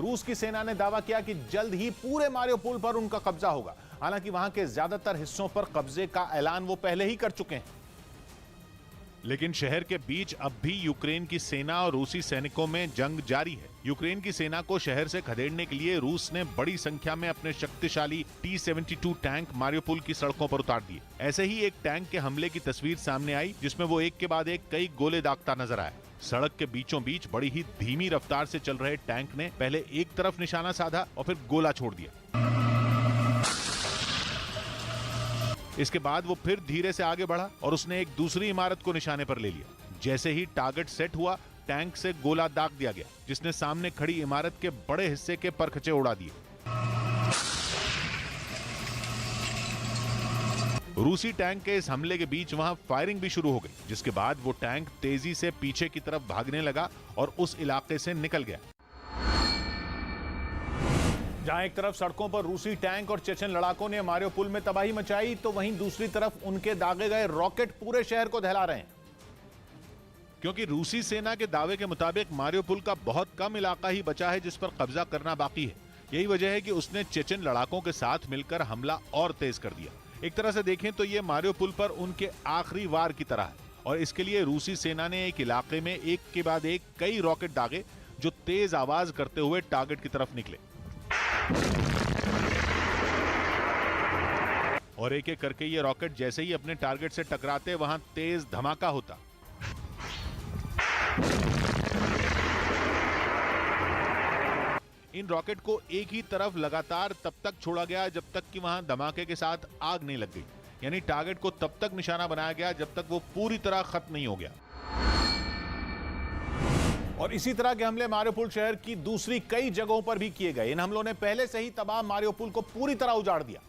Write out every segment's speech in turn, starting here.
रूस की सेना ने दावा किया कि जल्द ही पूरे मारियोपोल पर उनका कब्जा होगा। हालांकि वहां के ज्यादातर हिस्सों पर कब्जे का ऐलान वो पहले ही कर चुके हैं। लेकिन शहर के बीच अब भी यूक्रेन की सेना और रूसी सैनिकों में जंग जारी है। यूक्रेन की सेना को शहर से खदेड़ने के लिए रूस ने बड़ी संख्या में अपने शक्तिशाली T-72 टैंक मारियोपोल की सड़कों पर उतार दिए। ऐसे ही एक टैंक के हमले की तस्वीर सामने आई जिसमें वो एक के बाद एक कई गोले दागता नजर आया। सड़क के बीचों बीच बड़ी ही धीमी रफ्तार से चल रहे टैंक ने पहले एक तरफ निशाना साधा और फिर गोला छोड़ दिया। इसके बाद वो फिर धीरे से आगे बढ़ा और उसने एक दूसरी इमारत को निशाने पर ले लिया। जैसे ही टारगेट सेट हुआ, टैंक से गोला दाग दिया गया जिसने सामने खड़ी इमारत के बड़े हिस्से के परखचे उड़ा दिए। रूसी टैंक के इस हमले के बीच वहां फायरिंग भी शुरू हो गई, जिसके बाद वो टैंक तेजी से पीछे की तरफ भागने लगा और उस इलाके से निकल गया। जहां एक तरफ सड़कों पर रूसी टैंक और चेचन लड़ाकों ने मारियोपोल में तबाही मचाई, तो वहीं दूसरी तरफ उनके दागे गए रॉकेट पूरे शहर को दहला रहे हैं। क्योंकि रूसी सेना के दावे के मुताबिक मारियोपोल का बहुत कम इलाका ही बचा है जिस पर कब्जा करना बाकी है। यही वजह है कि उसने चेचन लड़ाकों के साथ मिलकर हमला और तेज कर दिया। एक तरह से देखें तो ये मारियोपोल पर उनके आखिरी वार की तरह है और इसके लिए रूसी सेना ने एक इलाके में एक के बाद एक कई रॉकेट दागे जो तेज आवाज करते हुए टारगेट की तरफ निकले और एक एक करके ये रॉकेट जैसे ही अपने टारगेट से टकराते वहां तेज धमाका होता। इन रॉकेट को एक ही तरफ लगातार तब तक छोड़ा गया जब तक कि वहां धमाके के साथ आग नहीं लग गई। यानी टारगेट को तब तक निशाना बनाया गया जब तक वो पूरी तरह खत्म नहीं हो गया। और इसी तरह के हमले मारियोपोल शहर की दूसरी कई जगहों पर भी किए गए। इन हमलों ने पहले से ही तबाह मारियोपोल को पूरी तरह उजाड़ दिया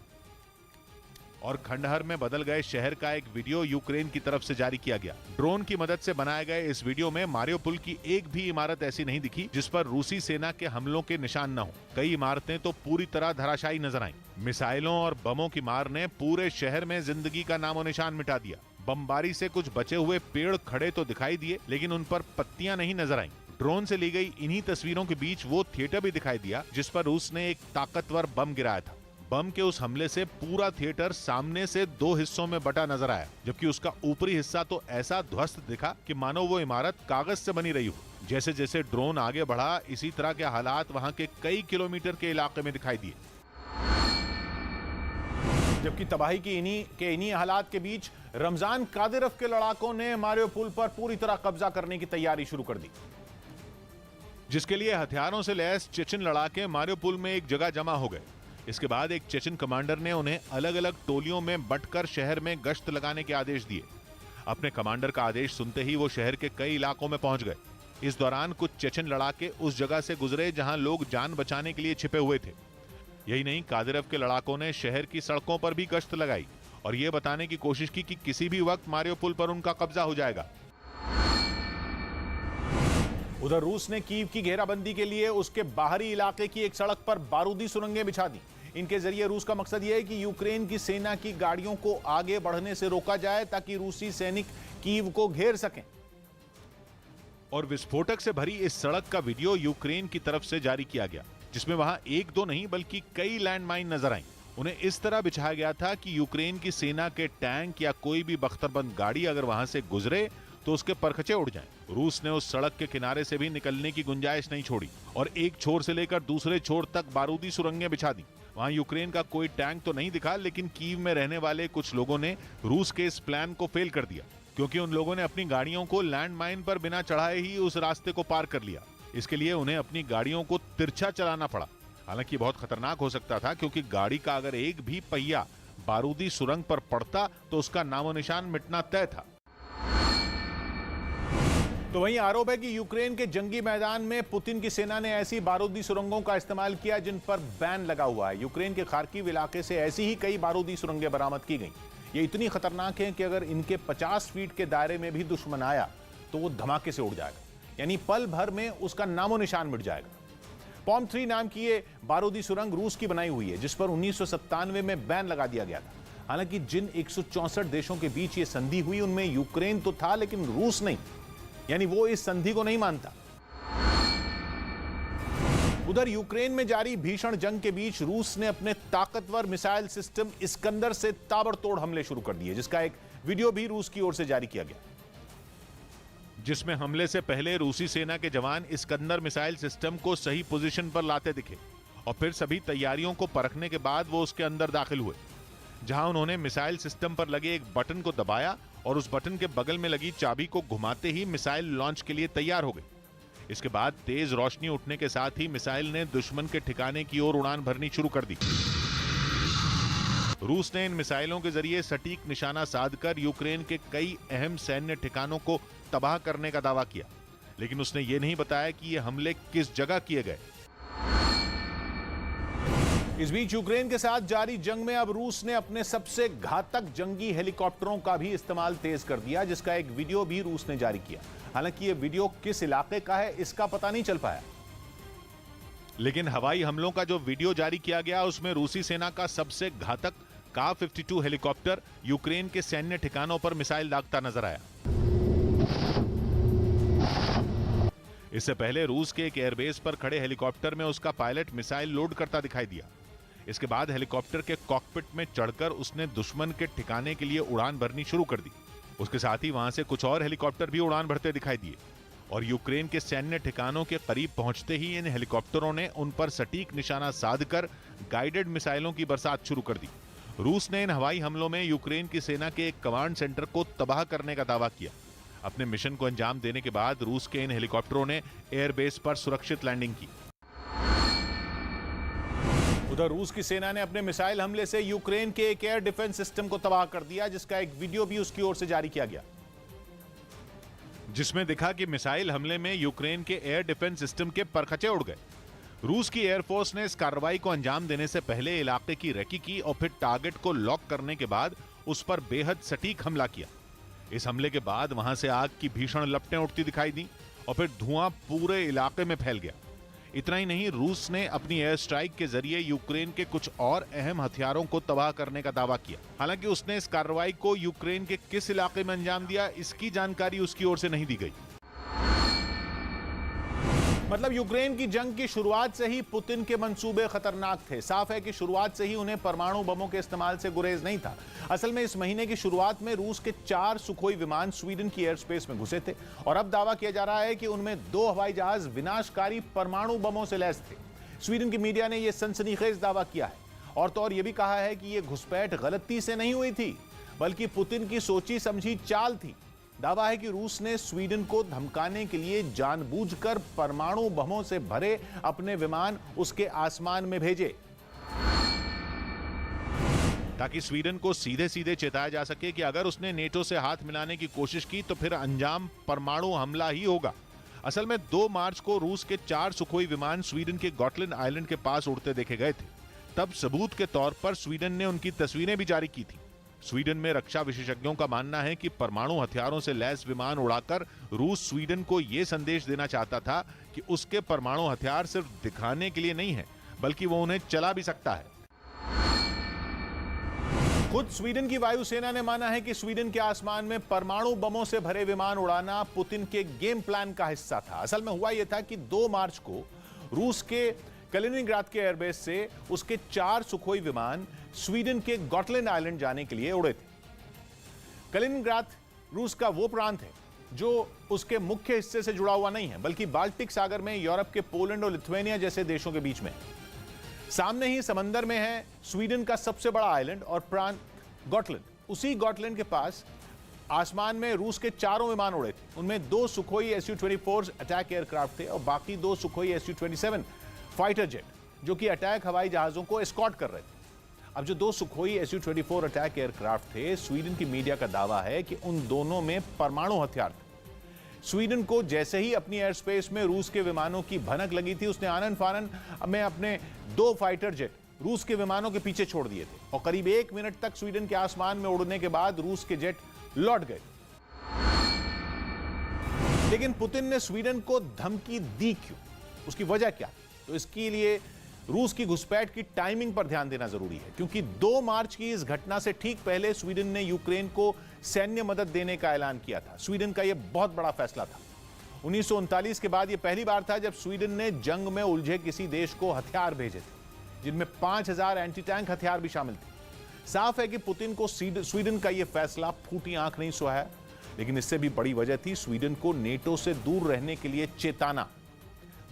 और खंडहर में बदल गए शहर का एक वीडियो यूक्रेन की तरफ से जारी किया गया। ड्रोन की मदद से बनाए गए इस वीडियो में मारियोपोल की एक भी इमारत ऐसी नहीं दिखी जिस पर रूसी सेना के हमलों के निशान न हो। कई इमारतें तो पूरी तरह धराशायी नजर आईं। मिसाइलों और बमों की मार ने पूरे शहर में जिंदगी का नामो निशान मिटा दिया। बमबारी से कुछ बचे हुए पेड़ खड़े तो दिखाई दिए, लेकिन उन पर पत्तियां नहीं नजर आईं। ड्रोन से ली गई इन्हीं तस्वीरों के बीच वो थिएटर भी दिखाई दिया जिस पर रूस ने एक ताकतवर बम गिराया था। बम के उस हमले से पूरा थिएटर सामने से दो हिस्सों में बटा नजर आया, जबकि उसका ऊपरी हिस्सा तो ऐसा ध्वस्त दिखा कि मानो वो इमारत कागज से बनी रही हो। जैसे जैसे ड्रोन आगे बढ़ा, इसी तरह के हालात वहां के कई किलोमीटर के इलाके में दिखाई दिए। जबकि तबाही की इन्हीं हालात के बीच रमजान कादिरोव के लड़ाकों ने मारियोपोल पर पूरी तरह कब्जा करने की तैयारी शुरू कर दी, जिसके लिए हथियारों से लैस चेचन लड़ाके मारियोपोल में एक जगह जमा हो गए। इसके बाद एक चेचन कमांडर ने उन्हें अलग अलग टोलियों में बंटकर शहर में गश्त लगाने के आदेश दिए। अपने कमांडर का आदेश सुनते ही वो शहर के कई इलाकों में पहुंच गए। इस दौरान कुछ चेचन लड़ाके उस जगह से गुजरे जहां लोग जान बचाने के लिए छिपे हुए थे। यही नहीं, कादिरोव के लड़ाकों ने शहर की सड़कों पर भी गश्त लगाई और ये बताने की कोशिश की कि किसी भी वक्त मारियोपोल पर उनका कब्जा हो जाएगा। उधर रूस ने कीव की घेराबंदी के लिए उसके बाहरी इलाके की एक सड़क पर बारूदी सुरंगें बिछा दी। इनके जरिए रूस का मकसद यह है कि यूक्रेन की सेना की गाड़ियों को आगे बढ़ने से रोका जाए ताकि रूसी सैनिक कीव को घेर सकें। और विस्फोटक से भरी इस सड़क का वीडियो यूक्रेन की तरफ से जारी किया गया, जिसमें वहां एक दो नहीं बल्कि कई लैंडमाइन नजर आईं। उन्हें इस तरह बिछाया गया था कि यूक्रेन की सेना के टैंक या कोई भी बख्तरबंद गाड़ी अगर वहां से गुजरे तो उसके परखचे उड़ जाएं। रूस ने उस सड़क के किनारे से भी निकलने की गुंजाइश नहीं छोड़ी और एक छोर से लेकर दूसरे छोर तक बारूदी सुरंगें बिछा दी। वहां यूक्रेन का कोई टैंक तो नहीं दिखा, लेकिन कीव में रहने वाले कुछ लोगों ने रूस के इस प्लान को फेल कर दिया, क्योंकि उन लोगों ने अपनी गाड़ियों को लैंडमाइन पर बिना चढ़ाए ही उस रास्ते को पार कर लिया। इसके लिए उन्हें अपनी गाड़ियों को तिरछा चलाना पड़ा। हालांकि बहुत खतरनाक हो सकता था, क्योंकि गाड़ी का अगर एक भी पहिया बारूदी सुरंग पर पड़ता तो उसका नामो निशान मिटना तय था। तो वहीं आरोप है कि यूक्रेन के जंगी मैदान में पुतिन की सेना ने ऐसी बारूदी सुरंगों का इस्तेमाल किया जिन पर बैन लगा हुआ है। यूक्रेन के खार्किव इलाके से ऐसी ही कई बारूदी सुरंगें बरामद की गई। ये इतनी खतरनाक हैं कि अगर इनके 50 फीट के दायरे में भी दुश्मन आया तो वो धमाके से उड़ जाएगा, यानी पल भर में उसका नामो निशान मिट जाएगा। पॉम 3 नाम की ये बारूदी सुरंग रूस की बनाई हुई है, जिस पर 1997 में बैन लगा दिया गया था। हालांकि जिन 164 देशों के बीच ये संधि हुई उनमें यूक्रेन तो था, लेकिन रूस नहीं, यानी वो इस संधि को नहीं मानता। उधर यूक्रेन में जारी भीषण जंग के बीच रूस ने अपने ताकतवर मिसाइल सिस्टम इस्कंदर से ताबड़तोड़ हमले शुरू कर दिए, जिसका एक वीडियो भी रूस की ओर से जारी किया गया, जिसमें हमले से पहले रूसी सेना के जवान इस्कंदर मिसाइल सिस्टम को सही पोजीशन पर लाते दिखे और फिर सभी तैयारियों को परखने के बाद वो उसके अंदर दाखिल हुए, जहां उन्होंने मिसाइल सिस्टम पर लगे एक बटन को दबाया और उस बटन के बगल में लगी चाबी को घुमाते ही मिसाइल लॉन्च के लिए तैयार हो गई। इसके बाद तेज रोशनी उठने के साथ ही मिसाइल ने दुश्मन के ठिकाने की ओर उड़ान भरनी शुरू कर दी। रूस ने इन मिसाइलों के जरिए सटीक निशाना साधकर यूक्रेन के कई अहम सैन्य ठिकानों को तबाह करने का दावा किया, लेकिन उसने ये नहीं बताया कि ये हमले किस जगह किए गए। इस बीच यूक्रेन के साथ जारी जंग में अब रूस ने अपने सबसे घातक जंगी हेलीकॉप्टरों का भी इस्तेमाल तेज कर दिया, जिसका एक वीडियो भी रूस ने जारी किया। हालांकि यह वीडियो किस इलाके का है इसका पता नहीं चल पाया, लेकिन हवाई हमलों का जो वीडियो जारी किया गया उसमें रूसी सेना का सबसे घातक का-52 हेलीकॉप्टर यूक्रेन के सैन्य ठिकानों पर मिसाइल दागता नजर आया। इससे पहले रूस के एक एयरबेस पर खड़े हेलीकॉप्टर में उसका पायलट मिसाइल लोड करता दिखाई दिया। इसके बाद हेलीकॉप्टर के कॉकपिट में चढ़कर उसने दुश्मन के ठिकाने के लिए उड़ान भरनी शुरू कर दी। उसके साथ ही वहां से कुछ और हेलीकॉप्टर भी उड़ान भरते दिखाई दिए और यूक्रेन के सैन्य ठिकानों के करीब पहुंचते ही इन हेलीकॉप्टरों ने उन पर सटीक निशाना साधकर गाइडेड मिसाइलों की बरसात शुरू कर दी। रूस ने इन हवाई हमलों में यूक्रेन की सेना के एक कमांड सेंटर को तबाह करने का दावा किया। अपने मिशन को अंजाम देने के बाद रूस के इन हेलीकॉप्टरों ने एयरबेस पर सुरक्षित लैंडिंग की। उधर रूस की सेना ने अपने मिसाइल हमले से यूक्रेन के एक एयर डिफेंस सिस्टम को तबाह कर दिया, जिसका एक वीडियो भी उसकी ओर से जारी किया गया, जिसमें दिखा कि मिसाइल हमले में यूक्रेन के एयर डिफेंस सिस्टम के परखचे उड़ गए। रूस की एयरफोर्स ने इस कार्रवाई को अंजाम देने से पहले इलाके की रेकी की और फिर टारगेट को लॉक करने के बाद उस पर बेहद सटीक हमला किया। इस हमले के बाद वहां से आग की भीषण लपटें उठती दिखाई दी और फिर धुआं पूरे इलाके में फैल गया। इतना ही नहीं, रूस ने अपनी एयर स्ट्राइक के जरिए यूक्रेन के कुछ और अहम हथियारों को तबाह करने का दावा किया। हालांकि उसने इस कार्रवाई को यूक्रेन के किस इलाके में अंजाम दिया, इसकी जानकारी उसकी ओर से नहीं दी गई। मतलब यूक्रेन की जंग की शुरुआत से ही पुतिन के मंसूबे खतरनाक थे। साफ है कि शुरुआत से ही उन्हें परमाणु बमों के इस्तेमाल से गुरेज नहीं था। असल में इस महीने की शुरुआत में रूस के 4 सुखोई विमान स्वीडन की एयर स्पेस में घुसे थे और अब दावा किया जा रहा है कि उनमें 2 हवाई जहाज विनाशकारी परमाणु बमों से लैस थे। स्वीडन की मीडिया ने यह सनसनीखेज दावा किया है और तो और यह भी कहा है कि यह घुसपैठ गलती से नहीं हुई थी, बल्कि पुतिन की सोची समझी चाल थी। दावा है कि रूस ने स्वीडन को धमकाने के लिए जानबूझकर परमाणु बमों से भरे अपने विमान उसके आसमान में भेजे, ताकि स्वीडन को सीधे सीधे चेताया जा सके कि अगर उसने नेटो से हाथ मिलाने की कोशिश की तो फिर अंजाम परमाणु हमला ही होगा। असल में 2 मार्च को रूस के 4 सुखोई विमान स्वीडन के गॉटलैंड आइलैंड के पास उड़ते देखे गए थे। तब सबूत के तौर पर स्वीडन ने उनकी तस्वीरें भी जारी की थी। स्वीडन में रक्षा विशेषज्ञों का मानना है कि परमाणु हथियारों से लैस विमान उड़ाकर रूस स्वीडन को यह संदेश देना चाहता था कि उसके परमाणु हथियार सिर्फ दिखाने के लिए नहीं है, बल्कि वो उन्हें चला भी सकता है। खुद स्वीडन की वायुसेना ने माना है कि स्वीडन के आसमान में परमाणु बमों से भरे विमान उड़ाना पुतिन के गेम प्लान का हिस्सा था। असल में हुआ यह था कि 2 मार्च को रूस के कलिनिंग्राद के एयरबेस से उसके 4 सुखोई विमान स्वीडन के गॉटलैंड आइलैंड जाने के लिए उड़े थे। कलिनिंग्राद रूस का वो प्रांत है जो उसके मुख्य हिस्से से जुड़ा हुआ नहीं है, बल्कि बाल्टिक सागर में यूरोप के पोलैंड और लिथुआनिया जैसे देशों के बीच में। सामने ही समंदर में है स्वीडन का सबसे बड़ा आइलैंड और प्रांत गॉटलैंड। उसी गॉटलैंड के पास आसमान में रूस के 4 विमान उड़े थे। उनमें 2 सुखोई Su-24 अटैक एयरक्राफ्ट थे और बाकी 2 सुखोई Su-27 फाइटर जेट, जो कि अटैक हवाई जहाजों को एस्कॉर्ट कर रहे थे। अब जो 2 सुखोई Su-24 अटैक एयरक्राफ्ट थे, स्वीडन की मीडिया का दावा है कि उन दोनों में परमाणु हथियार थे। स्वीडन को जैसे ही अपनी एयर स्पेस में रूस के विमानों की भनक लगी थी, उसने आनन फानन में अपने 2 फाइटर जेट रूस के विमानों के पीछे छोड़ दिए थे और करीब 1 मिनट तक स्वीडन के आसमान में उड़ने के बाद रूस के जेट लौट गए। लेकिन पुतिन ने स्वीडन को धमकी दी क्यों? उसकी वजह क्या? तो इसके लिए रूस की घुसपैठ की टाइमिंग पर ध्यान देना जरूरी है, क्योंकि 2 मार्च की इस घटना से ठीक पहले स्वीडन ने यूक्रेन को सैन्य मदद देने का ऐलान किया था। स्वीडन का यह बहुत बड़ा फैसला था 1939 के बाद यह पहली बार था जब स्वीडन ने जंग में उलझे किसी देश को हथियार भेजे थे, जिनमें 5000 एंटी टैंक हथियार भी शामिल थे। साफ है कि पुतिन को स्वीडन का यह फैसला फूटी आंख नहीं सुहाया, लेकिन इससे भी बड़ी वजह थी स्वीडन को नेटो से दूर रहने के लिए चेताना।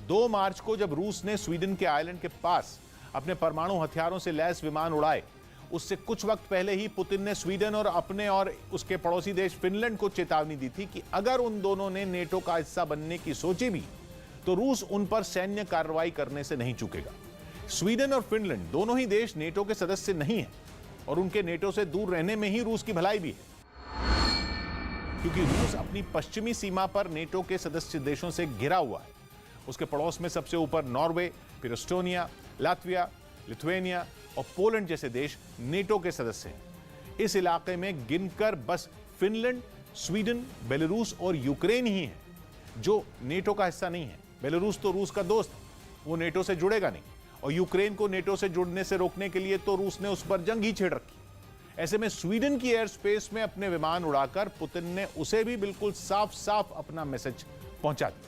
2 मार्च को जब रूस ने स्वीडन के आइलैंड के पास अपने परमाणु हथियारों से लैस विमान उड़ाए, उससे कुछ वक्त पहले ही पुतिन ने स्वीडन और अपने और उसके पड़ोसी देश फिनलैंड को चेतावनी दी थी कि अगर उन दोनों ने नेटो का हिस्सा बनने की सोची भी तो रूस उन पर सैन्य कार्रवाई करने से नहीं चूकेगा। स्वीडन और फिनलैंड दोनों ही देश नेटो के सदस्य नहीं हैं और उनके नेटो से दूर रहने में ही रूस की भलाई भी है, क्योंकि रूस अपनी पश्चिमी सीमा पर नेटो के सदस्य देशों से घिरा हुआ है। उसके पड़ोस में सबसे ऊपर नॉर्वे, फिर एस्टोनिया, लातविया, लिथुआनिया और पोलैंड जैसे देश नेटो के सदस्य हैं। इस इलाके में गिनकर बस फिनलैंड, स्वीडन, बेलारूस और यूक्रेन ही हैं जो नेटो का हिस्सा नहीं है। बेलारूस तो रूस का दोस्त, वो नेटो से जुड़ेगा नहीं, और यूक्रेन को नेटो से जुड़ने से रोकने के लिए तो रूस ने उस पर जंग ही छेड़ रखी। ऐसे में स्वीडन की एयर स्पेस में अपने विमान उड़ाकर पुतिन ने उसे भी बिल्कुल साफ साफ अपना मैसेज पहुंचा दिया।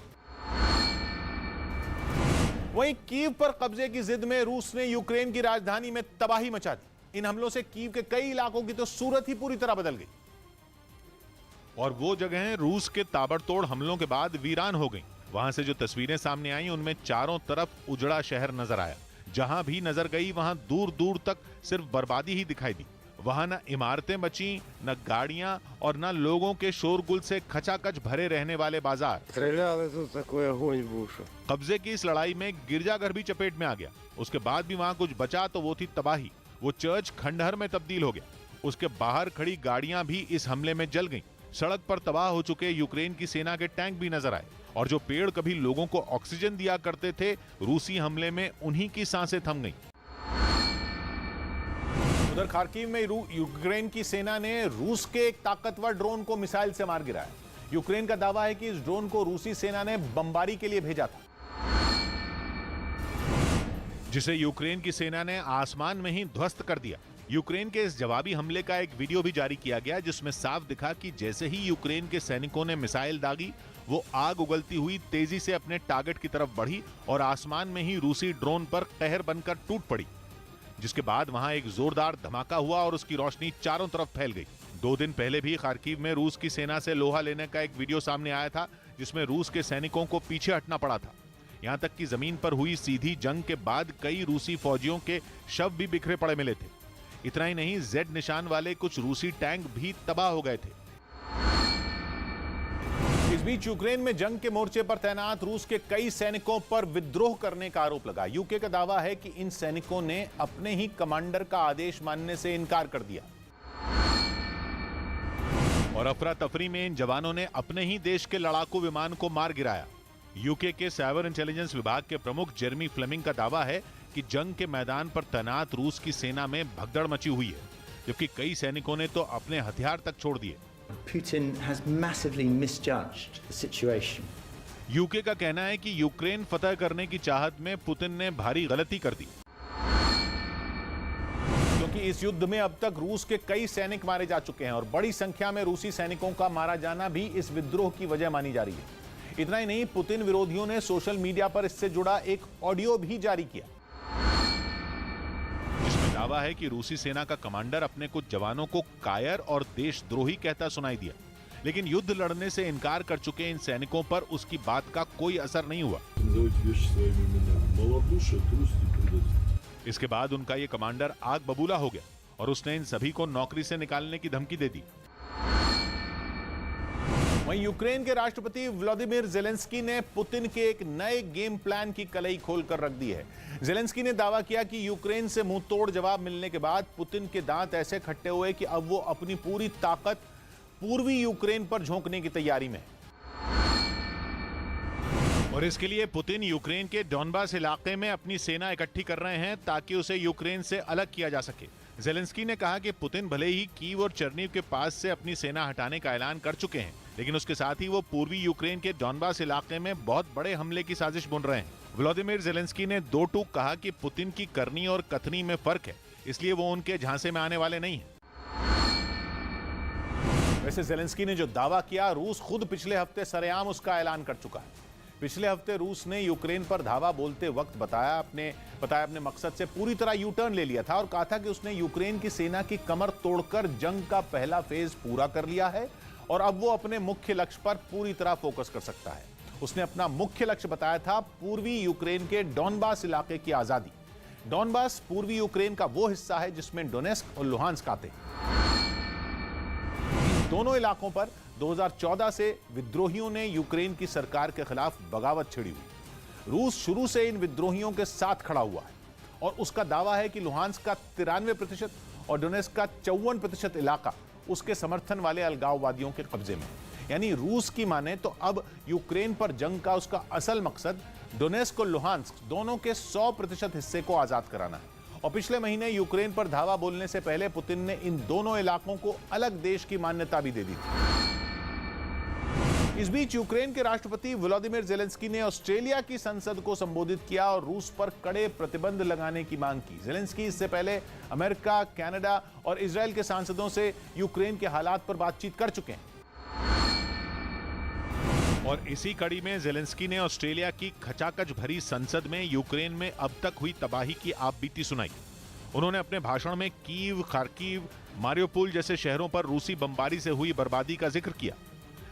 वहीं कीव पर कब्जे की जिद में रूस ने यूक्रेन की राजधानी में तबाही मचा दी। इन हमलों से कीव के कई इलाकों की तो सूरत ही पूरी तरह बदल गई और वो जगहें रूस के ताबड़तोड़ हमलों के बाद वीरान हो गईं। वहां से जो तस्वीरें सामने आई उनमें चारों तरफ उजड़ा शहर नजर आया। जहां भी नजर गई वहां दूर दूर तक सिर्फ बर्बादी ही दिखाई दी। वहां न इमारतें बची, न गाड़ियां और न लोगों के शोरगुल से खचाखच भरे रहने वाले बाजार। कब्जे की इस लड़ाई में गिरजाघर भी चपेट में आ गया। उसके बाद भी वहां कुछ बचा तो वो थी तबाही। वो चर्च खंडहर में तब्दील हो गया। उसके बाहर खड़ी गाड़ियां भी इस हमले में जल गईं। सड़क पर तबाह हो चुके यूक्रेन की सेना के टैंक भी नजर आए और जो पेड़ कभी लोगों को ऑक्सीजन दिया करते थे, रूसी हमले में उन्हीं की सांसें थम गईं। उधर खार्किव में यूक्रेन की सेना ने रूस के एक ताकतवर ड्रोन को मिसाइल से मार गिराया। यूक्रेन का दावा है कि इस ड्रोन को रूसी सेना ने बमबारी के लिए भेजा था, जिसे यूक्रेन की सेना ने आसमान में ही ध्वस्त कर दिया। यूक्रेन के इस जवाबी हमले का एक वीडियो भी जारी किया गया, जिसमें साफ दिखा कि जैसे ही यूक्रेन के सैनिकों ने मिसाइल दागी, वो आग उगलती हुई तेजी से अपने टारगेट की तरफ बढ़ी और आसमान में ही रूसी ड्रोन पर कहर बनकर टूट पड़ी, जिसके बाद वहां एक जोरदार धमाका हुआ और उसकी रोशनी चारों तरफ फैल गई। 2 दिन पहले भी खार्किव में रूस की सेना से लोहा लेने का एक वीडियो सामने आया था, जिसमें रूस के सैनिकों को पीछे हटना पड़ा था। यहां तक कि जमीन पर हुई सीधी जंग के बाद कई रूसी फौजियों के शव भी बिखरे पड़े मिले थे। इतना ही नहीं, जेड निशान वाले कुछ रूसी टैंक भी तबाह हो गए थे। इस बीच यूक्रेन में जंग के मोर्चे पर तैनात रूस के कई सैनिकों पर विद्रोह करने का आरोप लगा। यूके का दावा है कि इन सैनिकों ने अपने ही कमांडर का आदेश मानने से इनकार कर दिया और अफरा तफरी में इन जवानों ने अपने ही देश के लड़ाकू विमान को मार गिराया। यूके के साइबर इंटेलिजेंस विभाग के प्रमुख जेरेमी फ्लेमिंग का दावा है कि जंग के मैदान पर तैनात रूस की सेना में भगदड़ मची हुई है, जबकि कई सैनिकों ने तो अपने हथियार तक छोड़ दिए। Putin has massively misjudged the situation. UK का कहना है कि यूक्रेन फतह करने की चाहत में पुतिन ने भारी गलती कर दी, क्योंकि इस युद्ध में अब तक रूस के कई सैनिक मारे जा चुके हैं और बड़ी संख्या में रूसी सैनिकों का मारा जाना भी इस विद्रोह की वजह मानी जा रही है। इतना ही नहीं, पुतिन विरोधियों ने सोशल मीडिया पर इससे जुड़ा एक ऑडियो भी जारी किया, जिसमें दावा है कि रूसी सेना का कमांडर अपने कुछ जवानों को कायर और देशद्रोही कहता सुनाई दिया, लेकिन युद्ध लड़ने से इनकार कर चुके इन सैनिकों पर उसकी बात का कोई असर नहीं हुआ। इसके बाद उनका ये कमांडर आग बबूला हो गया और उसने इन सभी को नौकरी से निकालने की धमकी दे दी। वहीं यूक्रेन के राष्ट्रपति व्लादिमीर ज़ेलेंस्की ने पुतिन के एक नए गेम प्लान की कलई खोलकर रख दी है। ज़ेलेंस्की ने दावा किया कि यूक्रेन से मुंह तोड़ जवाब मिलने के बाद पुतिन के दांत ऐसे खट्टे हुए कि अब वो अपनी पूरी ताकत पूर्वी यूक्रेन पर झोंकने की तैयारी में है और इसके लिए पुतिन यूक्रेन के डॉनबास इलाके में अपनी सेना इकट्ठी कर रहे हैं ताकि उसे यूक्रेन से अलग किया जा सके। ज़ेलेंस्की ने कहा कि पुतिन भले ही कीव और चर्नीव के पास से अपनी सेना हटाने का ऐलान कर चुके हैं, लेकिन उसके साथ ही वो पूर्वी यूक्रेन के डॉनबास इलाके में बहुत बड़े हमले की साजिश बुन रहे हैं। व्लादिमीर ज़ेलेंस्की ने 2 टूक कहा कि पुतिन की करनी और कथनी में फर्क है, इसलिए वो उनके झांसे में आने वाले नहीं हैं। वैसे जेलेंस्की ने जो दावा किया, रूस खुद पिछले हफ्ते सरेआम उसका ऐलान कर चुका है। पिछले हफ्ते रूस ने यूक्रेन पर धावा बोलते वक्त बताया अपने मकसद से पूरी तरह यू टर्न ले लिया था और कहा था कि उसने यूक्रेन की सेना की कमर तोड़कर जंग का पहला फेज पूरा कर लिया है और अब वो अपने मुख्य लक्ष्य पर पूरी तरह फोकस कर सकता है। उसने अपना मुख्य लक्ष्य बताया था पूर्वी यूक्रेन के डॉनबास इलाके की आजादी। डॉनबास पूर्वी यूक्रेन का वो हिस्सा है जिसमें डोनेस्क और लुहांस्क आते हैं। दोनों इलाकों पर 2014 से विद्रोहियों ने यूक्रेन की सरकार के खिलाफ बगावत छिड़ी हुई। रूस शुरू से इन विद्रोहियों के साथ खड़ा हुआ है और उसका दावा है कि लुहांस्क का 93% और डोनेस्क का 54% इलाका उसके समर्थन वाले अलगाववादियों के कब्जे में। यानी रूस की माने तो अब यूक्रेन पर जंग का उसका असल मकसद डोनेस्क और लुहांस्क दोनों के 100% हिस्से को आजाद कराना है। और पिछले महीने यूक्रेन पर धावा बोलने से पहले पुतिन ने इन दोनों इलाकों को अलग देश की मान्यता भी दे दी थी। इस बीच यूक्रेन के राष्ट्रपति व्लादिमीर जेलेंस्की ने ऑस्ट्रेलिया की संसद को संबोधित किया और रूस पर कड़े प्रतिबंध लगाने की मांग की। जेलेंस्की इससे पहले अमेरिका, कनाडा और इजराइल के सांसदों से यूक्रेन के हालात पर बातचीत कर चुके हैं। और इसी कड़ी में जेलेंस्की ने ऑस्ट्रेलिया की खचाखच भरी संसद में यूक्रेन में अब तक हुई तबाही की आपबीती सुनाई। उन्होंने अपने भाषण में कीव, खार्किव, मारियोपोल जैसे शहरों पर रूसी बमबारी से हुई बर्बादी का जिक्र किया।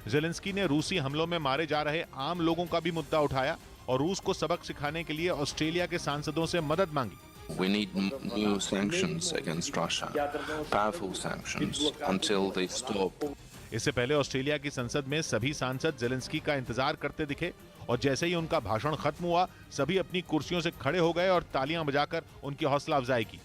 जेलेंस्की ने रूसी हमलों में मारे जा रहे आम लोगों का भी मुद्दा उठाया और रूस को सबक सिखाने के लिए ऑस्ट्रेलिया के सांसदों से मदद मांगी। We need new sanctions against Russia, powerful sanctions, until they stop. इससे पहले ऑस्ट्रेलिया की संसद में सभी सांसद जेलेंस्की का इंतजार करते दिखे और जैसे ही उनका भाषण खत्म हुआ, सभी अपनी कुर्सियों से खड़े हो गए और तालियां बजाकर उनकी हौसला अफजाई की।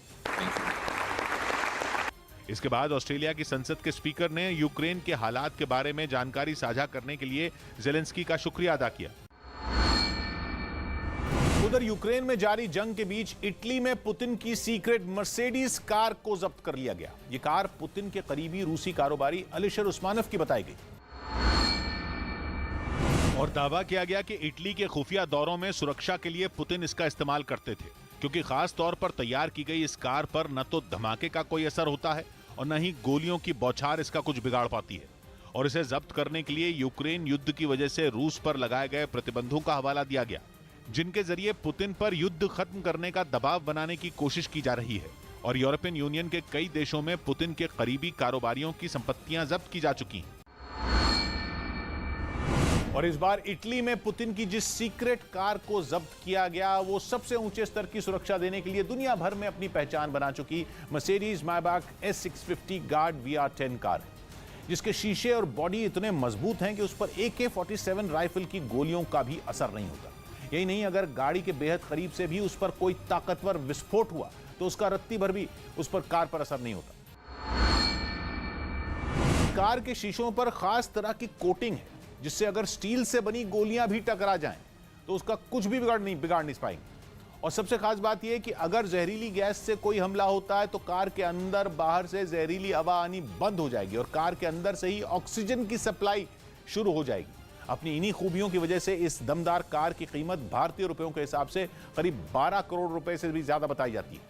इसके बाद ऑस्ट्रेलिया की संसद के स्पीकर ने यूक्रेन के हालात के बारे में जानकारी साझा करने के लिए जेलेंस्की का शुक्रिया अदा किया। उधर यूक्रेन में जारी जंग के बीच इटली में पुतिन की सीक्रेट मर्सिडीज कार को जब्त कर लिया गया। यह कार पुतिन के करीबी रूसी कारोबारी अलिशर उस्मानोव की बताई गई और दावा किया गया कि इटली के खुफिया दौरों में सुरक्षा के लिए पुतिन इसका इस्तेमाल करते थे, क्योंकि खास तौर पर तैयार की गई इस कार पर न तो धमाके का कोई असर होता है और न ही गोलियों की बौछार इसका कुछ बिगाड़ पाती है। और इसे जब्त करने के लिए यूक्रेन युद्ध की वजह से रूस पर लगाए गए प्रतिबंधों का हवाला दिया गया, जिनके जरिए पुतिन पर युद्ध खत्म करने का दबाव बनाने की कोशिश की जा रही है। और यूरोपियन यूनियन के कई देशों में पुतिन के करीबी कारोबारियों की संपत्तियां जब्त की जा चुकी हैं। और इस बार इटली में पुतिन की जिस सीक्रेट कार को जब्त किया गया, वो सबसे ऊंचे स्तर की सुरक्षा देने के लिए दुनिया भर में अपनी पहचान बना चुकी Mercedes मायबाख S650 guard VR10 car है, जिसके शीशे और बॉडी इतने मजबूत हैं कि उस पर AK-47 राइफल की गोलियों का भी असर नहीं होता। यही नहीं, अगर गाड़ी के बेहद करीब से भी उस पर कोई ताकतवर विस्फोट हुआ तो उसका रत्ती भर भी उस पर कार पर असर नहीं होता। कार के शीशों पर खास तरह की कोटिंग है, जिससे अगर स्टील से बनी गोलियां भी टकरा जाएं तो उसका कुछ भी बिगाड़ नहीं पाएंगे। और सबसे खास बात यह है कि अगर जहरीली गैस से कोई हमला होता है तो कार के अंदर बाहर से जहरीली हवा आनी बंद हो जाएगी और कार के अंदर से ही ऑक्सीजन की सप्लाई शुरू हो जाएगी। अपनी इन्हीं खूबियों की वजह से इस दमदार कार की कीमत भारतीय रुपयों के हिसाब से करीब 12 करोड़ रुपए से भी ज्यादा बताई जाती है।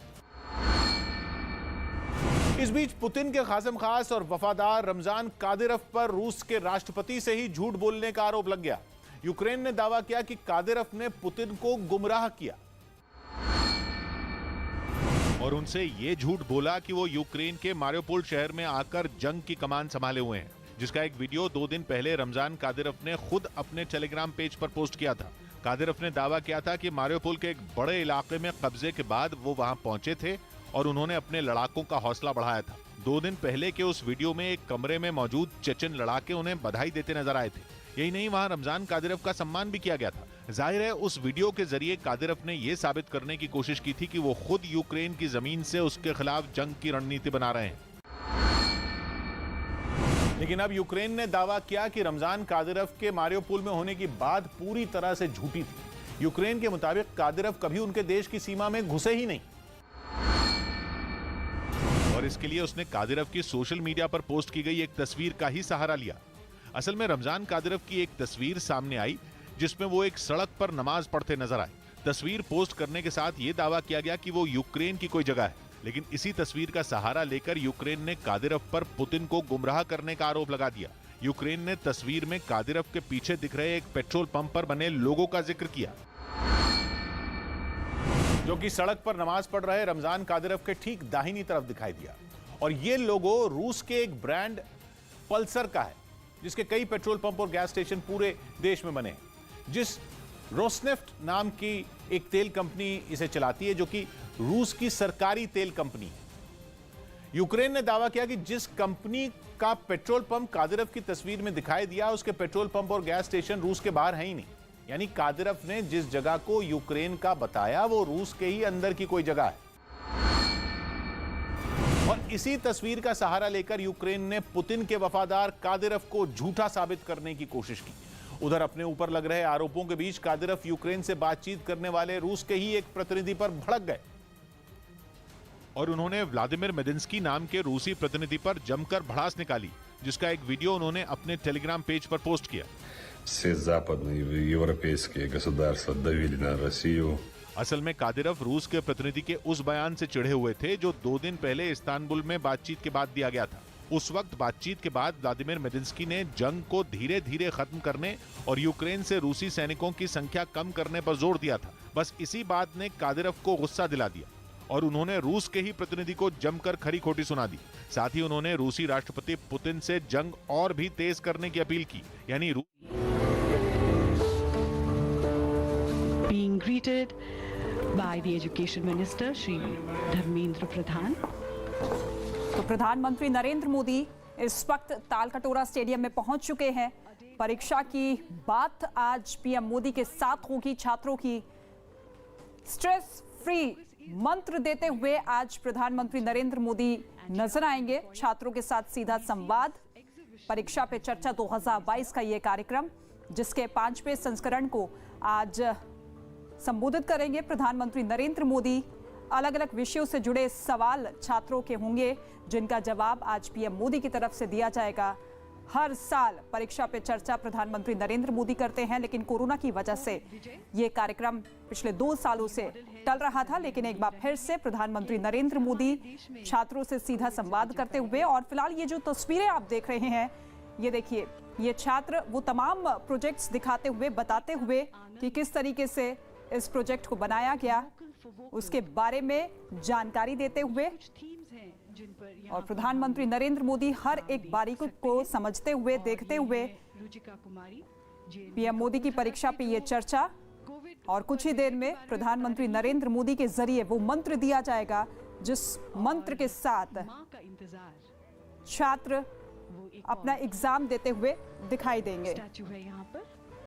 इस बीच पुतिन के खासम खास और वफादार रमजान कादिरोव पर रूस के राष्ट्रपति से ही झूठ बोलने का आरोप लग गया। यूक्रेन ने दावा किया कि कादिरोव ने पुतिन को गुमराह किया और उनसे यह झूठ बोला कि वो यूक्रेन के मारियोपोल शहर में आकर जंग की कमान संभाले हुए हैं, जिसका एक वीडियो 2 दिन पहले रमजान कादिरोव ने खुद अपने टेलीग्राम पेज पर पोस्ट किया था। कादिरोव ने दावा किया था कि मारियोपोल के एक बड़े इलाके में कब्जे के बाद वो वहां पहुंचे थे और उन्होंने अपने लड़ाकों का हौसला बढ़ाया था। 2 दिन पहले के उस वीडियो में एक कमरे में मौजूद चेचन लड़ाके उन्हें बधाई देते नजर आए थे। यही नहीं, वहां रमजान कादिरोव का सम्मान भी किया गया था। जाहिर है, उस वीडियो के जरिए कादिरोव ने यह साबित करने की कोशिश की थी कि वो खुद यूक्रेन की जमीन से उसके खिलाफ जंग की रणनीति बना रहे हैं। लेकिन अब यूक्रेन ने दावा किया कि रमजान कादिरोव के मारियोपोल में होने की बात पूरी तरह से झूठी थी। यूक्रेन के मुताबिक कादिरोव कभी उनके देश की सीमा में घुसे ही नहीं और इसके लिए उसने कादिरोव की सोशल मीडिया पर पोस्ट की गई एक तस्वीर का ही सहारा लिया। असल में रमजान कादिरोव की एक तस्वीर सामने आई जिसमें वो एक सड़क पर नमाज पढ़ते नजर आए। तस्वीर पोस्ट करने के साथ ये दावा किया गया कि वो यूक्रेन की कोई जगह है, लेकिन इसी तस्वीर का सहारा लेकर यूक्रेन ने कादिरोव पर पुतिन को गुमराह करने का आरोप लगा दिया। यूक्रेन ने तस्वीर में कादिरोव के पीछे दिख रहे एक पेट्रोल पंप पर बने लोगों का जिक्र किया, जो कि सड़क पर नमाज पढ़ रहे रमजान कादिरोव के ठीक दाहिनी तरफ दिखाई दिया। और ये लोगो रूस के एक ब्रांड पल्सर का है, जिसके कई पेट्रोल पंप और गैस स्टेशन पूरे देश में बने हैं। जिस रोसनेफ्ट नाम की एक तेल कंपनी इसे चलाती है, जो कि रूस की सरकारी तेल कंपनी है। यूक्रेन ने दावा किया कि जिस कंपनी का पेट्रोल पंप कादिरोव की तस्वीर में दिखाई दिया, उसके पेट्रोल पंप और गैस स्टेशन रूस के बाहर है ही नहीं। यानी कादिरोव ने जिस जगह को यूक्रेन का बताया, वो रूस के ही अंदर की कोई जगह है। और इसी तस्वीर का सहारा लेकर यूक्रेन ने पुतिन के वफादार कादिरोव को झूठा साबित करने की कोशिश की। उधर अपने ऊपर लग रहे आरोपों के बीच कादिरोव यूक्रेन से बातचीत करने वाले रूस के ही एक प्रतिनिधि पर भड़क गए और उन्होंने व्लादिमीर मेदिंस्की नाम के रूसी प्रतिनिधि पर जमकर भड़ास निकाली, जिसका एक वीडियो उन्होंने अपने टेलीग्राम पेज पर पोस्ट किया। Все западные европейские государства давили на Россию. असल में कादिरोव रूस के प्रतिनिधि के उस बयान से चिढ़े हुए थे, जो 2 दिन पहले इस्तांबुल में बातचीत के बाद दिया गया था। उस वक्त बातचीत के बाद व्लादिमीर मेदिंस्की ने जंग को धीरे धीरे खत्म करने और यूक्रेन से रूसी सैनिकों की संख्या कम करने पर जोर दिया था। बस इसी बात ने कादिरोव को गुस्सा दिला दिया और उन्होंने रूस के ही प्रतिनिधि को जमकर खरी खोटी सुना दी। साथ ही उन्होंने रूसी राष्ट्रपति पुतिन से जंग और भी तेज करने की अपील की। यानी Being greeted by the Education Minister, Shri Dharmendra Pradhan. तो प्रधानमंत्री नरेंद्र मोदी इस वक्त तालकटोरा स्टेडियम में पहुंच चुके हैं। परीक्षा की बात आज पीएम मोदी के साथ होगी। छात्रों की स्ट्रेस फ्री मंत्र देते हुए आज प्रधानमंत्री नरेंद्र मोदी नजर आएंगे। छात्रों के साथ सीधा संवाद, परीक्षा पे चर्चा 2022 का ये कार्यक्रम, जिसके 5वें संस्करण को आज संबोधित करेंगे प्रधानमंत्री नरेंद्र मोदी। अलग अलग विषयों से जुड़े सवाल छात्रों के होंगे, जिनका जवाब आज पीएम मोदी की तरफ से दिया जाएगा। हर साल परीक्षा पे चर्चा प्रधानमंत्री नरेंद्र मोदी करते हैं, लेकिन कोरोना की वजह से ये कार्यक्रम पिछले 2 सालों से टल रहा था। लेकिन एक बार फिर से प्रधानमंत्री नरेंद्र मोदी छात्रों से सीधा संवाद करते हुए, और फिलहाल ये जो तस्वीरें आप देख रहे हैं, ये देखिए, ये छात्र वो तमाम प्रोजेक्ट्स दिखाते हुए, बताते हुए कि किस तरीके से इस प्रोजेक्ट को बनाया गया, उसके बारे में जानकारी देते हुए। और प्रधानमंत्री नरेंद्र मोदी हर एक बारीकी को समझते हुए, देखते हुए, पीएम मोदी की परीक्षा पे ये चर्चा। और कुछ ही देर में प्रधानमंत्री नरेंद्र मोदी के जरिए वो मंत्र दिया जाएगा, जिस मंत्र के साथ छात्र अपना एग्जाम देते हुए दिखाई देंगे।